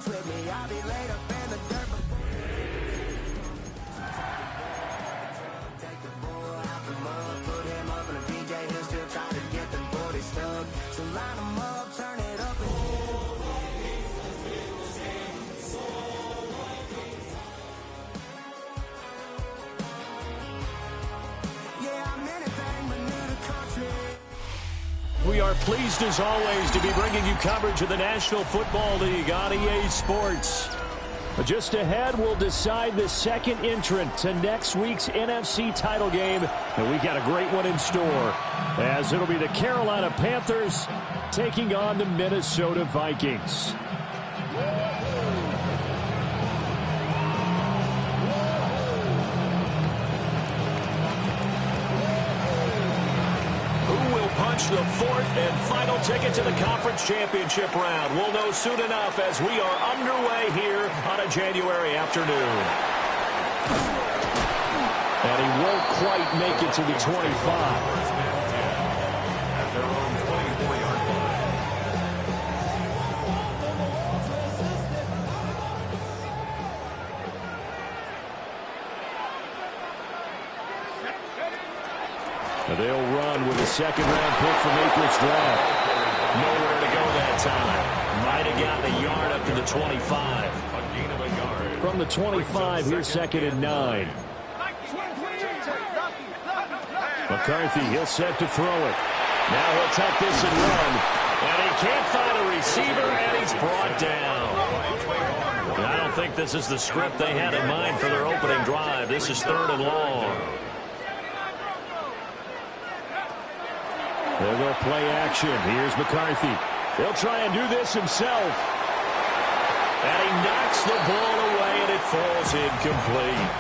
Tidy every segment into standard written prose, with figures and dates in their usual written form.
with me. I'll be laid up in the dirt before. Take the bull out the mud, put him up in a DJ. He'll still try to get them 40 stuck. So line them up, turn it up. We are pleased, as always, to be bringing you coverage of the National Football League on EA Sports. Just ahead, we'll decide the second entrant to next week's NFC title game. And we got a great one in store, as it'll be the Carolina Panthers taking on the Minnesota Vikings. The fourth and final ticket to the conference championship round. We'll know soon enough as we are underway here on a January afternoon. And he won't quite make it to the 25. They'll run with a second-round pick from April's draft. Nowhere to go that time. Might have gotten a yard up to the 25. A gain of a yard. From the 25, here's second and 9. McCarthy, he'll set to throw it. Now he'll tuck this and run. And he can't find a receiver, and he's brought down. And I don't think this is the script they had in mind for their opening drive. This is third and long. They'll go play action. Here's McCarthy. He'll try and do this himself. And he knocks the ball away, and it falls incomplete.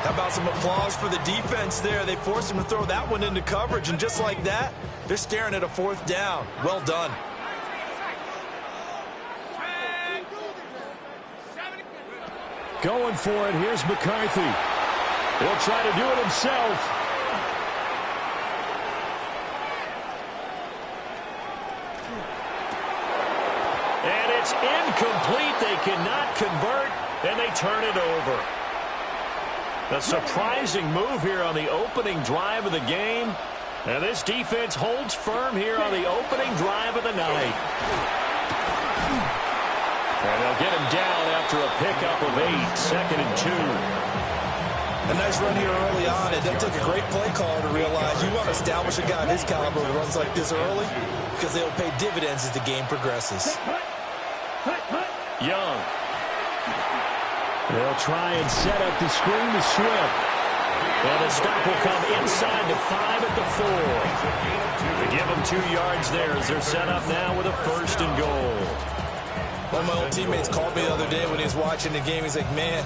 How about some applause for the defense there? They forced him to throw that one into coverage, and just like that, they're staring at a fourth down. Well done. Going for it. Here's McCarthy. He'll try to do it himself. Incomplete. They cannot convert, and they turn it over. A surprising move here on the opening drive of the game. And this defense holds firm here on the opening drive of the night. And they'll get him down after a pickup of 8, second and 2. A nice run here early on, and that took a great play caller to realize you want to establish a guy of his caliber who runs like this early, because they'll pay dividends as the game progresses. Young. They'll try and set up the screen to Swift. And the stop will come inside the 5 at the 4. They give them 2 yards there as they're set up now with a first and goal. One of my old teammates called me the other day when he was watching the game. He's like, man,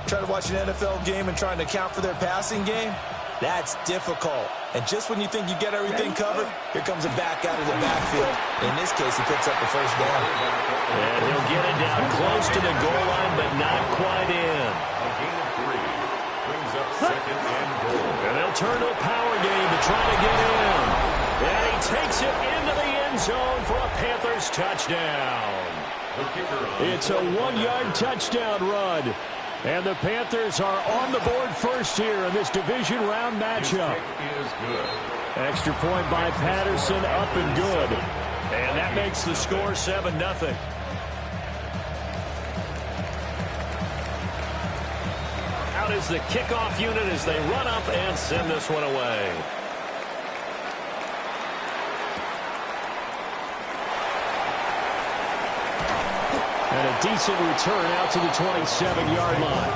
trying to watch an NFL game and trying to account for their passing game? That's difficult. And just when you think you get everything covered, here comes a back out of the backfield. In this case, he picks up the first down. And he'll get it down close to the goal line, but not quite in. A gain of 3 brings up second and goal. And they'll turn to a power game to try to get in. And he takes it into the end zone for a Panthers touchdown. It's a 1-yard touchdown run. And the Panthers are on the board first here in this division round matchup. Extra point by Patterson, up and good. And that makes the score 7-0. Out is the kickoff unit as they run up and send this one away. And a decent return out to the 27-yard line.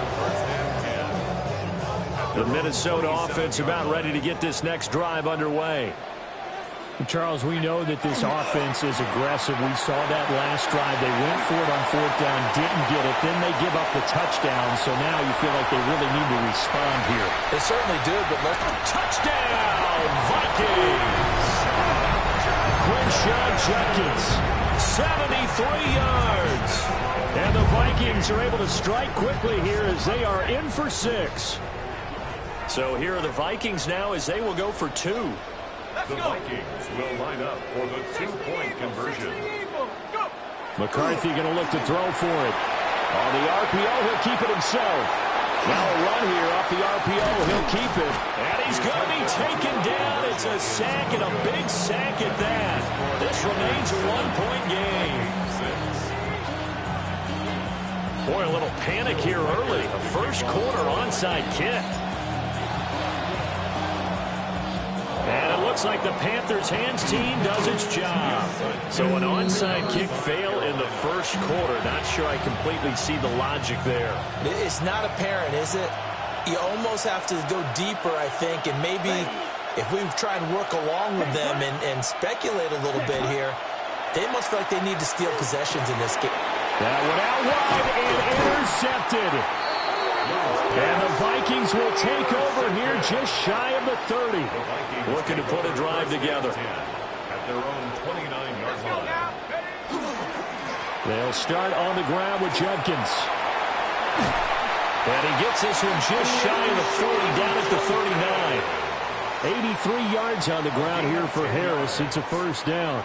The Minnesota offense about ready to get this next drive underway. Charles, we know that this offense is aggressive. We saw that last drive. They went for it on fourth down, didn't get it. Then they give up the touchdown. So now you feel like they really need to respond here. They certainly do, but touchdown, Vikings! Quinshawn Judkins, 73 yards. And the Vikings are able to strike quickly here as they are in for 6. So here are the Vikings now as they will go for 2. The Vikings will line up for the 2-point conversion. McCarthy going to look to throw for it. On the RPO, he'll keep it himself. Now a run here off the RPO. He'll keep it. And he's going to be taken down. It's a sack, and a big sack at that. This remains a one-point game. Boy, a little panic here early. A first-quarter onside kick. And it looks like the Panthers' hands team does its job. So an onside kick fail in the first quarter. Not sure I completely see the logic there. It's not apparent, is it? You almost have to go deeper, I think, and maybe if we try and work along with them and speculate a little bit here, they must feel like they need to steal possessions in this game. That went out wide and intercepted. And the Vikings will take over here just shy of the 30. Looking to put a drive together. At their own 29-yard line. They'll start on the ground with Judkins. And he gets this one just shy of the 40, down at the 39. 83 yards on the ground here for Harris. It's a first down.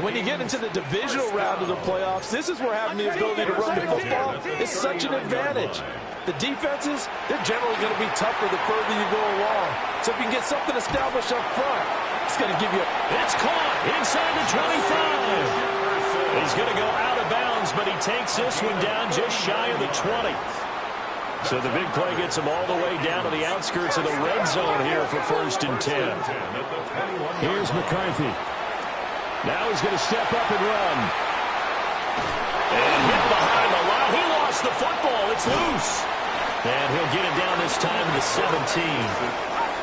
When you get into the divisional round of the playoffs, this is where having the ability to run the football is such an advantage. The defenses, they're generally going to be tougher the further you go along. So if you can get something established up front, it's going to give you It's caught inside the 25. He's going to go out of bounds, but he takes this one down just shy of the 20. So the big play gets him all the way down to the outskirts of the red zone here for 1st and 10. Here's McCarthy. Now he's going to step up and run. And hit behind the line. He lost the football. It's loose. And he'll get it down this time to the 17.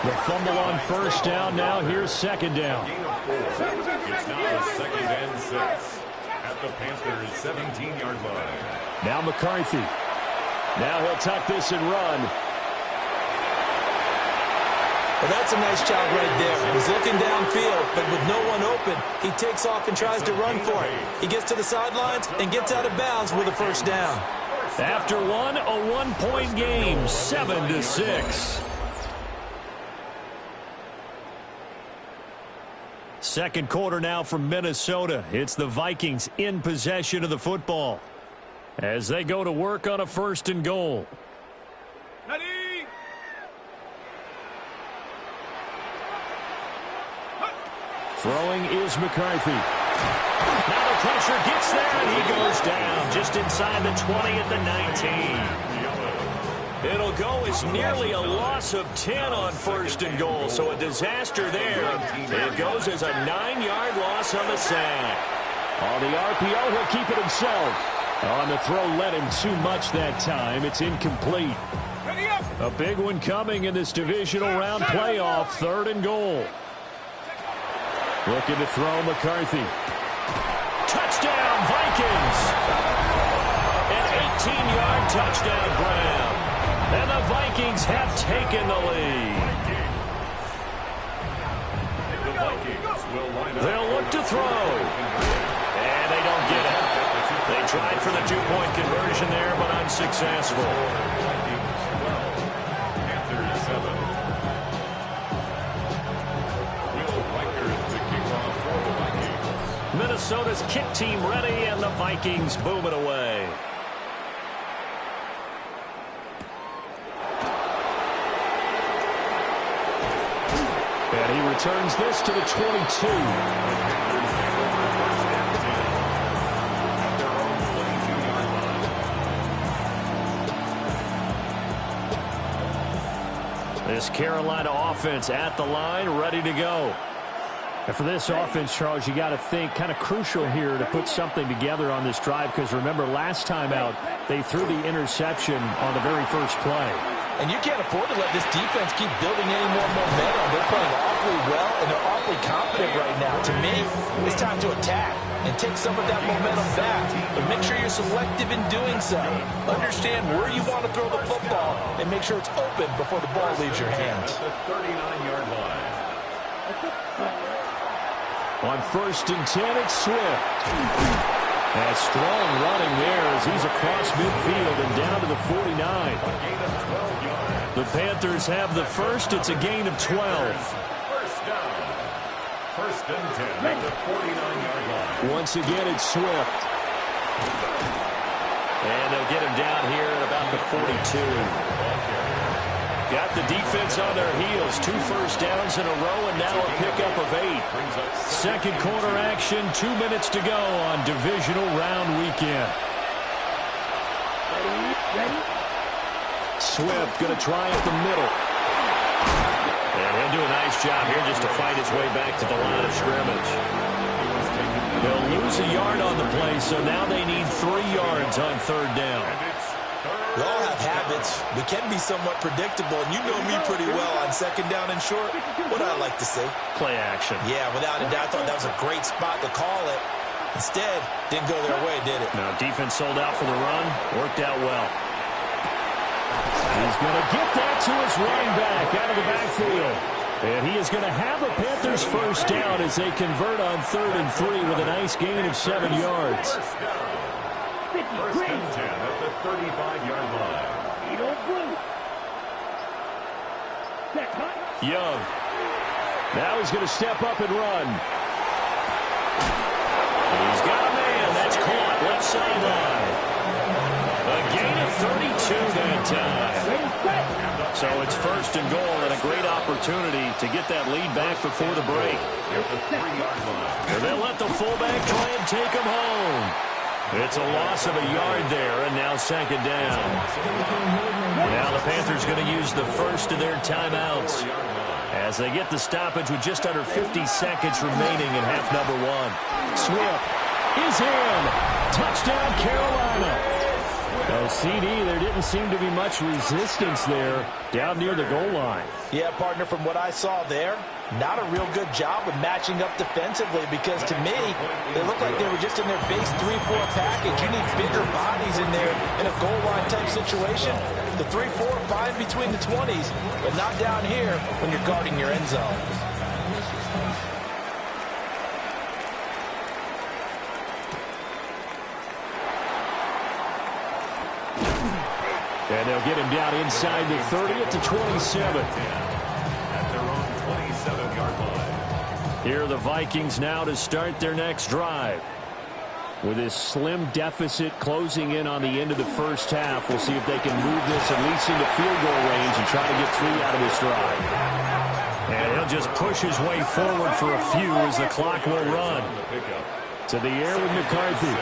The fumble on first down. Now here's second down. It's now 2nd and 6 at the Panthers' 17-yard line. Now McCarthy. Now he'll tuck this and run. Well, that's a nice job right there. He's looking downfield, but with no one open, he takes off and tries to run for it. He gets to the sidelines and gets out of bounds with a first down. After one, a one-point game, 7-6. Second quarter now from Minnesota. It's the Vikings in possession of the football as they go to work on a 1st and goal. Ready? Throwing is McCarthy. Now the pressure gets there, and he goes down just inside the 20 at the 19. It'll go as nearly a loss of 10 on 1st and goal, so a disaster there. It goes as a 9-yard loss on the sack. On the RPO, he'll keep it himself. On the throw, led him too much that time. It's incomplete. A big one coming in this divisional round playoff, 3rd and goal. Looking to throw McCarthy. Touchdown, Vikings! An 18-yard touchdown grab. And the Vikings have taken the lead. They'll look to throw. And they don't get it. They tried for the 2-point conversion there, but unsuccessful. Panthers 7. Minnesota's kick team ready, and the Vikings boom it away. And he returns this to the 22. This Carolina offense at the line, ready to go. And for this offense, Charles, you got to think kind of crucial here to put something together on this drive, because remember, last time out, they threw the interception on the very first play. And you can't afford to let this defense keep building any more momentum. They're playing awfully well, and they're awfully confident right now. To me, it's time to attack and take some of that momentum back. But make sure you're selective in doing so. Understand where you want to throw the football, and make sure it's open before the ball leaves your hands. At the 39-yard line. On 1st and 10, it's Swift. A strong running there as he's across midfield and down to the 49. The Panthers have the first. It's a gain of 12. First down. 1st and 10 at the 49-yard line. Once again, it's Swift. And they'll get him down here at about the 42. Got the defense on their heels. 2 first downs in a row, and now a pickup of 8. Second quarter action, 2 minutes to go on divisional round weekend. Ready? Swift going to try at the middle. And he'll do a nice job here just to fight his way back to the line of scrimmage. They'll lose a yard on the play, so now they need 3 yards on third down. We all have habits. We can be somewhat predictable, and you know me pretty well on second down and short. What do I like to say? Play action. Yeah, without a doubt, I thought that was a great spot to call it. Instead, didn't go their way, did it? Now, defense sold out for the run. Worked out well. He's going to get that to his running back out of the backfield. And he is going to have a Panthers first down as they convert on 3rd and 3 with a nice gain of 7 yards. First and 10 at the 35-yard line. Young. Now he's going to step up and run. He's got a man. That's caught left sideline. A gain of 32 that time. So it's first and goal and a great opportunity to get that lead back before the break. And they'll let the fullback try and take him home. It's a loss of a yard there, and now second down. Now the Panthers going to use the first of their timeouts as they get the stoppage with just under 50 seconds remaining in half number 1. Swift is in. Touchdown, Carolina. Oh, CD, there didn't seem to be much resistance there down near the goal line. Yeah, partner, from what I saw there, not a real good job of matching up defensively because to me, they looked like they were just in their base 3-4 package. You need bigger bodies in there in a goal line type situation. The 3-4 fine between the 20s, but not down here when you're guarding your end zone. And they'll get him down inside the 30 at the 27. At their own 27-yard line. Here are the Vikings now to start their next drive. With this slim deficit closing in on the end of the first half, we'll see if they can move this at least into field goal range and try to get 3 out of this drive. And he'll just push his way forward for a few as the clock will run. To the air with McCarthy.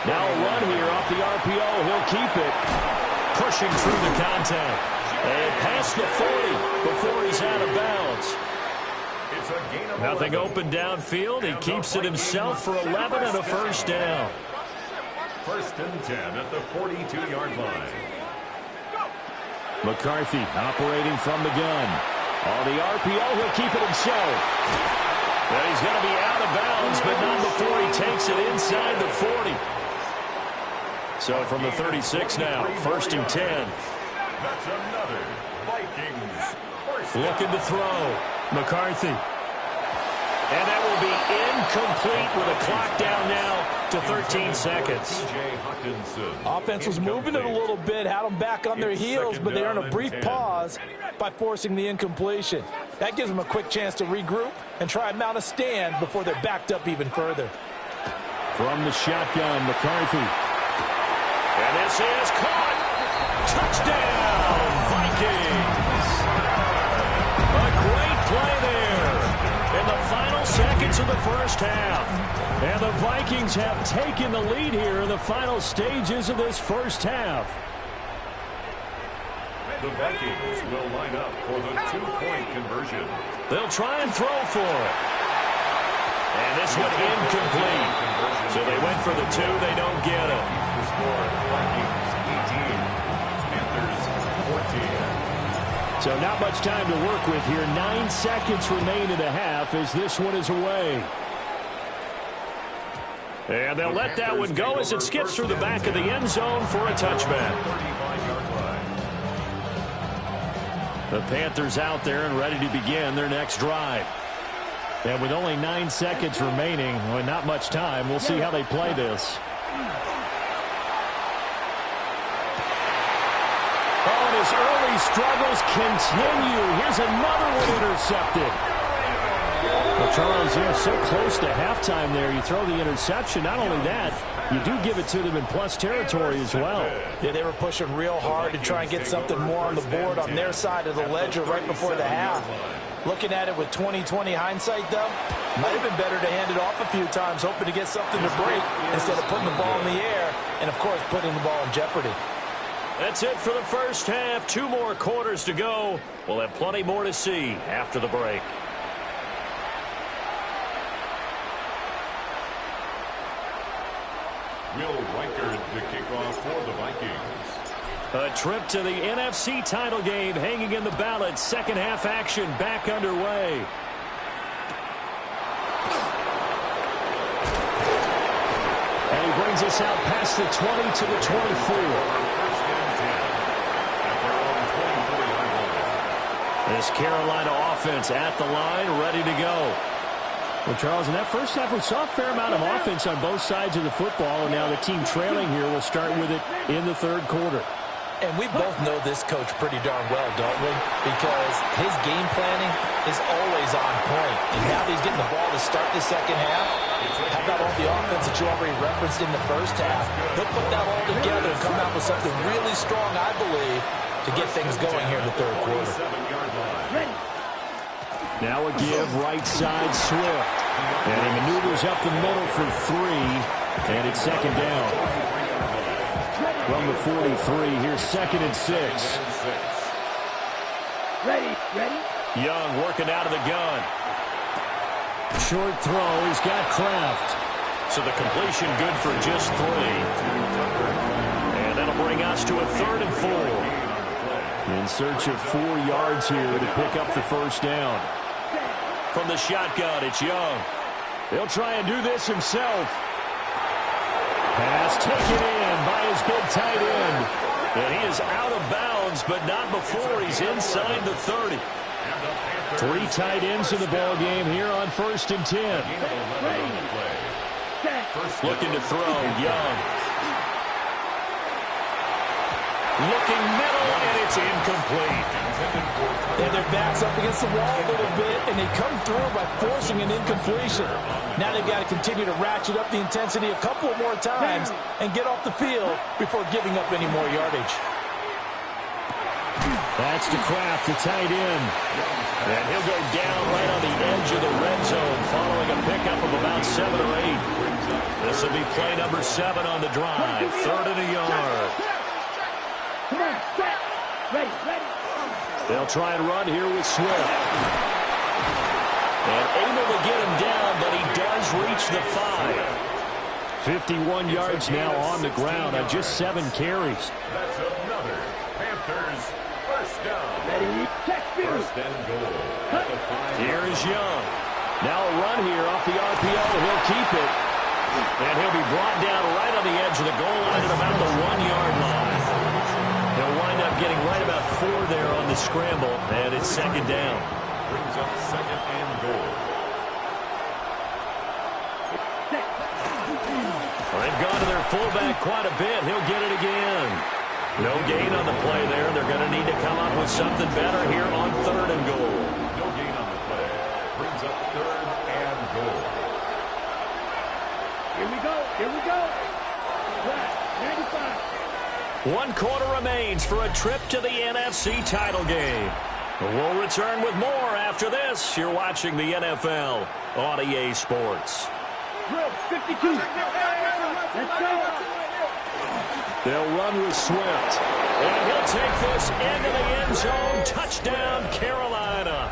Now a run here off the RPO. He'll keep it. Pushing through the contact. And past the 40 before he's out of bounds. Nothing open downfield. He keeps it himself for 11 and a first down. First and 10 at the 42-yard line. McCarthy operating from the gun. On the RPO, he'll keep it himself. Well, he's going to be out of bounds, but not before he takes it inside the 40. So from the 36 now, first and 10. That's another Vikings first down. Looking to throw. McCarthy. And that will be incomplete with a clock down now to 13 seconds. Offense was moving it a little bit, had them back on their heels, but they earned a brief pause by forcing the incompletion. That gives them a quick chance to regroup and try and mount a stand before they're backed up even further. From the shotgun, McCarthy. And this is caught. Touchdown, Vikings. A great play there in the final seconds of the first half. And the Vikings have taken the lead here in the final stages of this first half. The Vikings will line up for the 2-point conversion. They'll try and throw for it. And this one incomplete. So they went for the 2. They don't get it. The score, Vikings 18, Panthers 14. So not much time to work with here. 9 seconds remain in the half as this one is away. And they'll let that one go as it skips through the back of the end zone for a touchback. 35-yard line. The Panthers out there and ready to begin their next drive. And with only 9 seconds remaining, well, not much time, we'll see how they play this. Oh, and his early struggles continue. Here's another one intercepted. Well, Charles, so close to halftime there. You throw the interception. Not only that, you do give it to them in plus territory as well. Yeah, they were pushing real hard to try and get something more on the board on their side of the ledger right before the half. Looking at it with 20/20 hindsight, though, might have been better to hand it off a few times, hoping to get something to break instead of putting the ball in the air and, of course, putting the ball in jeopardy. That's it for the first half. 2 more quarters to go. We'll have plenty more to see after the break. Will Riker the kickoff for the Vikings. A trip to the NFC title game hanging in the balance. Second half action back underway. And he brings us out past the 20 to the 24. This Carolina offense at the line, ready to go. Well, Charles, in that first half, we saw a fair amount of offense on both sides of the football, and now the team trailing here will start with it in the third quarter. And we both know this coach pretty darn well, don't we? Because his game planning is always on point. And now that he's getting the ball to start the second half, how about all the offense that you already referenced in the first half? He'll put that all together and come out with something really strong, I believe, to get things going here in the third quarter. Now a give right side Swift. And he maneuvers up the middle for 3. And it's second down. From the 43, here's 2nd and 6. Ready. Young working out of the gun. Short throw, he's got Kraft. So the completion good for just 3. And that'll bring us to a 3rd and 4. In search of 4 yards here to pick up the first down. From the shotgun, it's Young. He'll try and do this himself. Pass taken in by his big tight end. And he is out of bounds, but not before he's inside the 30. 3 tight ends in the ball game here on 1st and 10. Looking to throw, Young. Looking middle, and it's incomplete. And their back's up against the wall a little bit, and they come through by forcing an incompletion. Now they've got to continue to ratchet up the intensity a couple more times and get off the field before giving up any more yardage. That's to Kraft, the tight end. And he'll go down right on the edge of the red zone following a pickup of about 7 or 8. This will be play number 7 on the drive. 3rd and a yard. Come on, set. Ready. They'll try and run here with Swift. And able to get him down, but he does reach the 5. 51 yards now on the ground on just 7 carries. That's another Panthers first down. Ready, check, 1st and goal at the 5. Here is Young. Now a run here off the RPO. He'll keep it. And he'll be brought down right on the edge of the goal line at about the 1-yard line. He'll wind up getting right about 4 there on the scramble, and it's 2nd down. Brings up 2nd and goal. They've gone to their fullback quite a bit. He'll get it again. No gain on the play there. They're going to need to come up with something better here on 3rd and goal. No gain on the play. Brings up 3rd and goal. Here we go. Right, 95. 1 quarter remains for a trip to the NFC title game. We'll return with more after this. You're watching the NFL on EA Sports. Drill, 52. Let's go. They'll run with Swift. And he'll take this into the end zone. Touchdown, Carolina.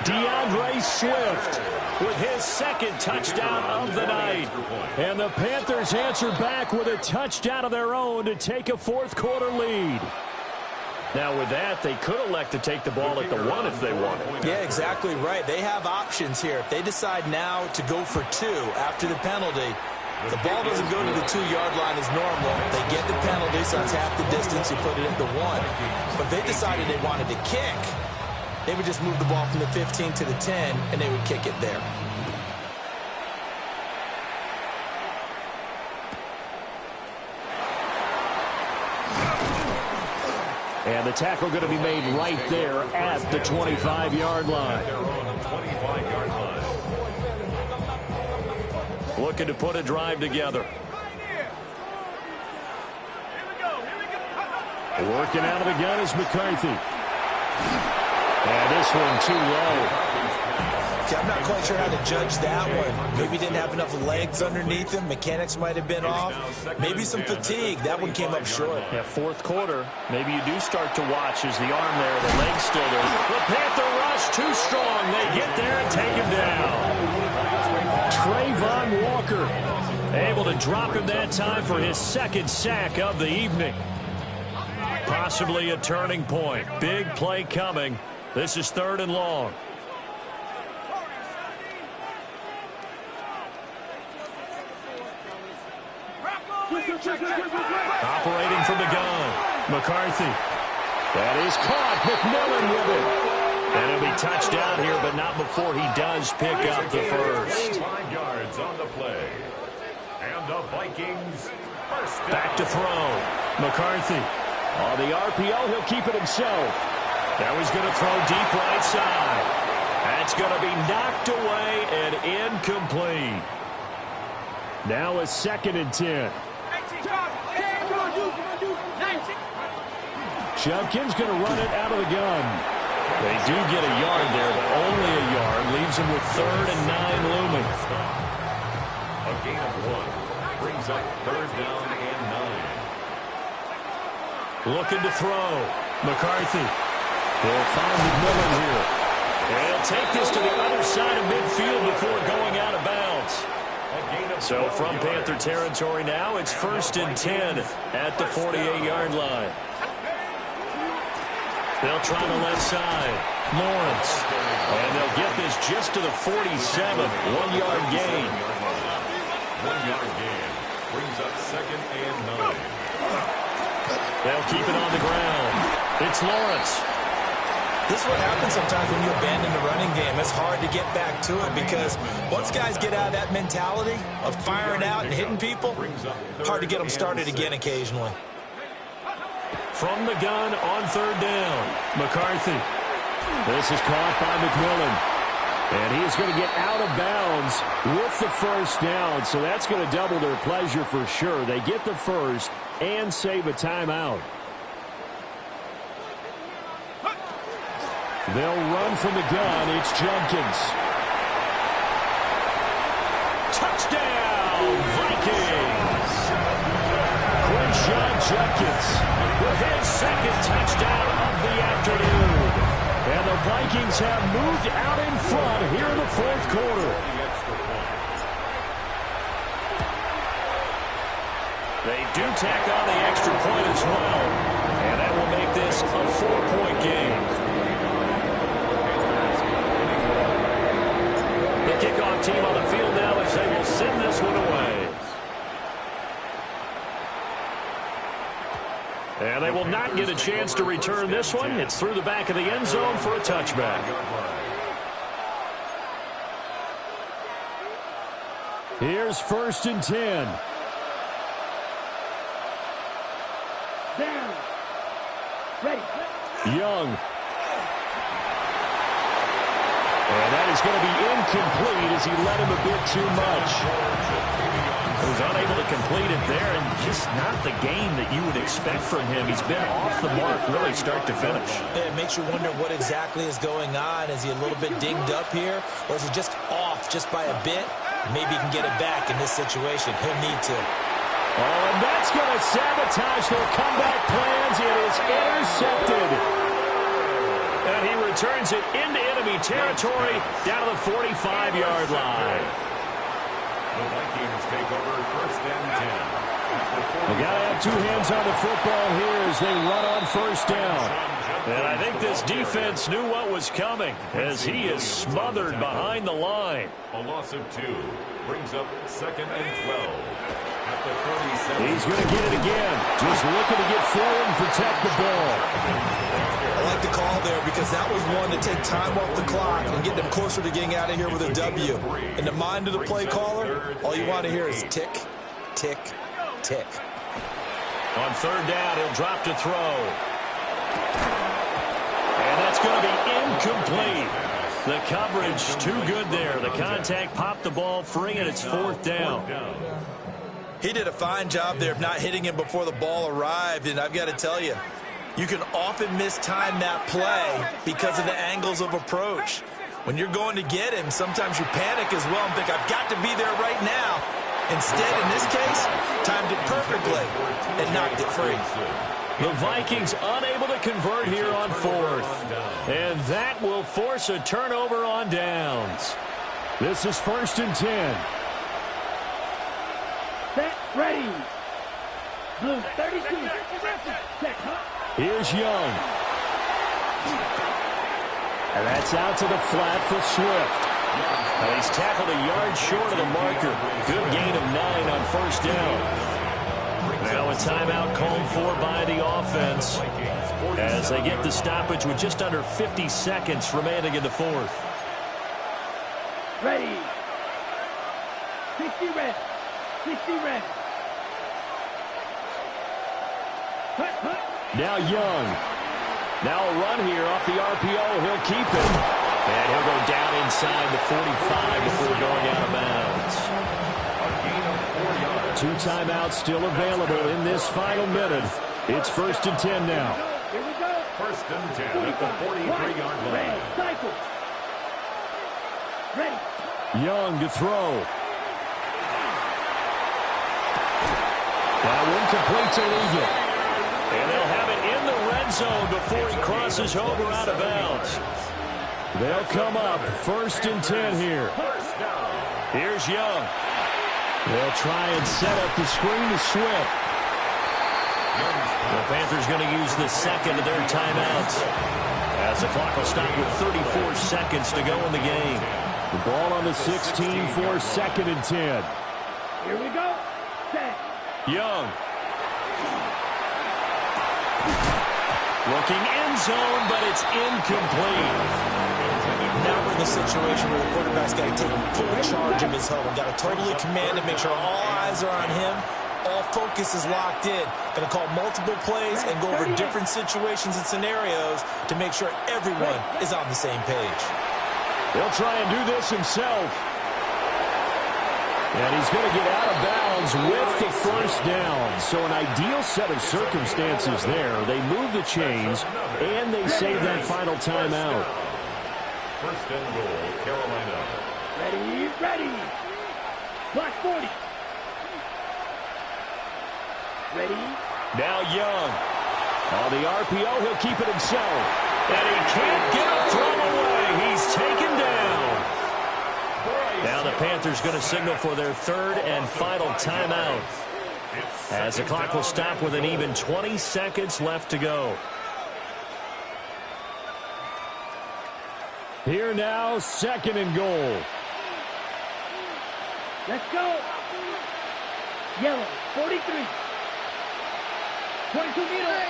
DeAndre Swift with his 2nd touchdown of the night. And the Panthers answer back with a touchdown of their own to take a 4th quarter lead. Now with that, they could elect to take the ball at the 1 if they wanted. Yeah, exactly right. They have options here. If they decide now to go for 2 after the penalty, the ball doesn't go to the 2-yard line as normal. They get the penalty, so it's half the distance. You put it at the 1. But if they decided they wanted to kick, they would just move the ball from the 15 to the 10, and they would kick it there. And the tackle going to be made right there at the 25-yard line. Looking to put a drive together. Working out of the gun is McCarthy. And this one too low. Okay, I'm not quite sure how to judge that one. Maybe didn't have enough legs underneath him. Mechanics might have been off. Maybe some fatigue. That one came up short. Yeah, fourth quarter. Maybe you do start to watch as the arm there, the leg's still there. The Panther rush too strong. They get there and take him down. Trayvon Walker able to drop him that time for his second sack of the evening. Possibly a turning point. Big play coming. This is 3rd and long. Operating from the gun. McCarthy. That is caught. McMillan with it. And it'll be touchdown here, but not before he does pick up the first. 5 yards on the play. And the Vikings first down. Back to throw. McCarthy. On the RPO, he'll keep it himself. Now he's going to throw deep right side. That's going to be knocked away and incomplete. Now a 2nd and 10. Judkins going to run it out of the gun. They do get a yard there, but only a yard. Leaves him with 3rd and 9 looming. A gain of 1 brings up 3rd down and 9. Looking to throw. McCarthy. They'll find McMillan here. And he'll take this to the other side of midfield before going out of bounds. So from Panther territory now, it's 1st and 10 at the 48-yard line. They'll try the left side. Lawrence. And they'll get this just to the 47. 1-yard gain. 1-yard gain brings up 2nd and 9. They'll keep it on the ground. It's Lawrence. This is what happens sometimes when you abandon the running game. It's hard to get back to it because once guys get out of that mentality of firing out and hitting people, hard to get them started again occasionally. From the gun on 3rd down, McCarthy. This is caught by McMillan. And he's going to get out of bounds with the first down. So that's going to double their pleasure for sure. They get the first and save a timeout. They'll run from the gun. It's Judkins. Touchdown, Vikings! Quinshon Judkins with his 2nd touchdown of the afternoon. And the Vikings have moved out in front here in the 4th quarter. They do tack on the extra point as well. And that will make this a 4-point game. The kickoff team on the field now as they will send this one away. And they will not get a chance to return this one. It's through the back of the end zone for a touchback. Here's 1st and 10. Down. Ready. Young. And that is going to be incomplete as he led him a bit too much. He was unable to complete it there, and just not the game that you would expect from him. He's been off the mark really start to finish. It makes you wonder what exactly is going on. Is he a little bit dinged up here, or is he just off just by a bit? Maybe he can get it back in this situation. He'll need to. Oh, and that's going to sabotage their comeback plans. It is intercepted. And he returns it into enemy territory down to the 45-yard line. The Vikings take over 1st and 10. They got to have 2 hands on the football here as they run on 1st down. And I think this defense knew what was coming as he is smothered behind the line. A loss of 2 brings up 2nd and 12 at the 37. He's going to get it again. Just looking to get forward and protect the ball. I like the call there because that was one to take time off the clock and get them closer to getting out of here with a W. In the mind of the play caller, all you want to hear is tick, tick, tick. On 3rd down, he'll drop to throw. And that's going to be incomplete. The coverage too good there. The contact popped the ball free, and it's 4th down. He did a fine job there of not hitting him before the ball arrived, and I've got to tell you, you can often mistime that play because of the angles of approach. When you're going to get him, sometimes you panic as well and think, I've got to be there right now. Instead, in this case, timed it perfectly and knocked it free. The Vikings unable to convert here on 4th. And that will force a turnover on downs. This is 1st and 10. Set, ready. Blue 32. Check, huh? Here's Young. And that's out to the flat for Swift. And he's tackled a yard short of the marker. Good gain of 9 on 1st down. Now a timeout called for by the offense as they get the stoppage with just under 50 seconds remaining in the 4th. Ready. 60 red. 60 red. Cut, cut. Now Young. Now a run here off the RPO. He'll keep it. And he'll go down inside the 45 before going out of bounds. 2 timeouts still available in this final minute. It's 1st and 10 now. Here we go. 1st and 10 at the 43-yard line. Cycle. Ready. Young to throw. That one complete to Eagle. And they'll have it in the red zone before he crosses over out of bounds. They'll come up 1st and 10 here. Here's Young. They'll try and set up the screen to Swift. The Panthers going to use the second of their timeouts as the clock will stop with 34 seconds to go in the game. The ball on the 16 for 2nd and 10. Here we go. Set. Young. Looking end zone, but it's incomplete. Now we're in the situation where the quarterback's got to take full charge of his home. Got to totally command it, make sure all eyes are on him. All focus is locked in. Going to call multiple plays and go over different situations and scenarios to make sure everyone is on the same page. He'll try and do this himself. And he's going to get out of bounds with the 1st down. So an ideal set of circumstances there. They move the chains, and they save that final timeout. 1st and goal, Carolina. Ready, ready. Block 40. Ready. Now Young. On the RPO, he'll keep it himself. And he can't get a throw away. He's taken down. Now the Panthers going to signal for their 3rd and final timeout as the clock will stop with an even 20 seconds left to go. Here now, 2nd and goal. Let's go. Yellow, 43. 22 meters.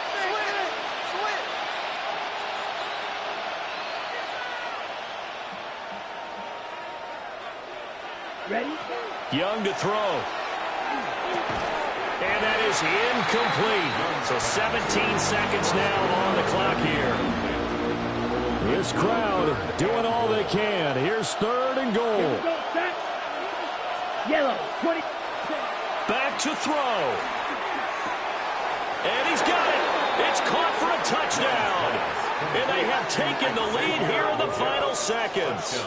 Ready? Young to throw. And that is incomplete. So 17 seconds now on the clock here. This crowd doing all they can. Here's 3rd and goal. Yellow, 20. Back to throw. And he's got it. It's caught for a touchdown. And they have taken the lead here in the final seconds.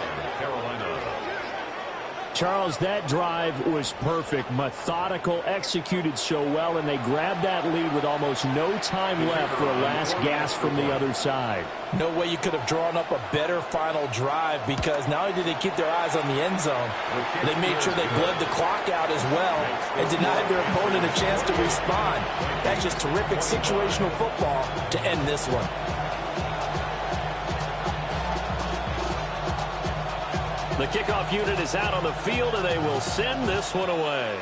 Charles, that drive was perfect, methodical, executed so well, and they grabbed that lead with almost no time left for a last gasp from the other side. No way you could have drawn up a better final drive, because not only did they keep their eyes on the end zone, they made sure they bled the clock out as well and denied their opponent a chance to respond. That's just terrific situational football to end this one. The kickoff unit is out on the field, and they will send this one away.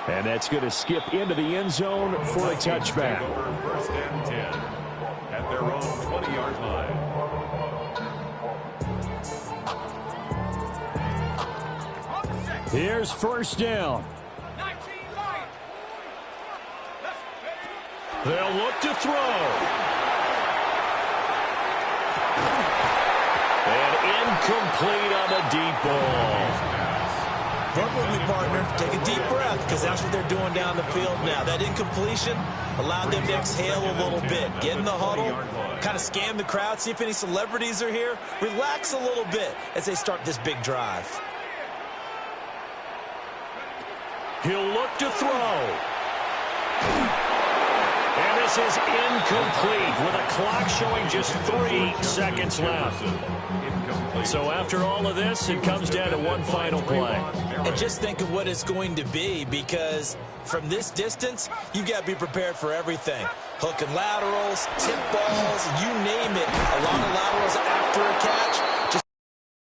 And that's going to skip into the end zone for a touchback. 1st and 10 at their own 20-yard line. Here's 1st down. They'll look to throw. And incomplete on the deep ball. Work with me, partner. Take a deep breath, because that's what they're doing down the field now. That incompletion allowed them to exhale a little bit. Get in the huddle, kind of scan the crowd, see if any celebrities are here. Relax a little bit as they start this big drive. He'll look to throw. And this is incomplete with a clock showing just 3 seconds left. So after all of this, it comes down to one final play. And just think of what it's going to be, because from this distance, you've got to be prepared for everything. Hook and laterals, tip balls, you name it. A lot of laterals after a catch.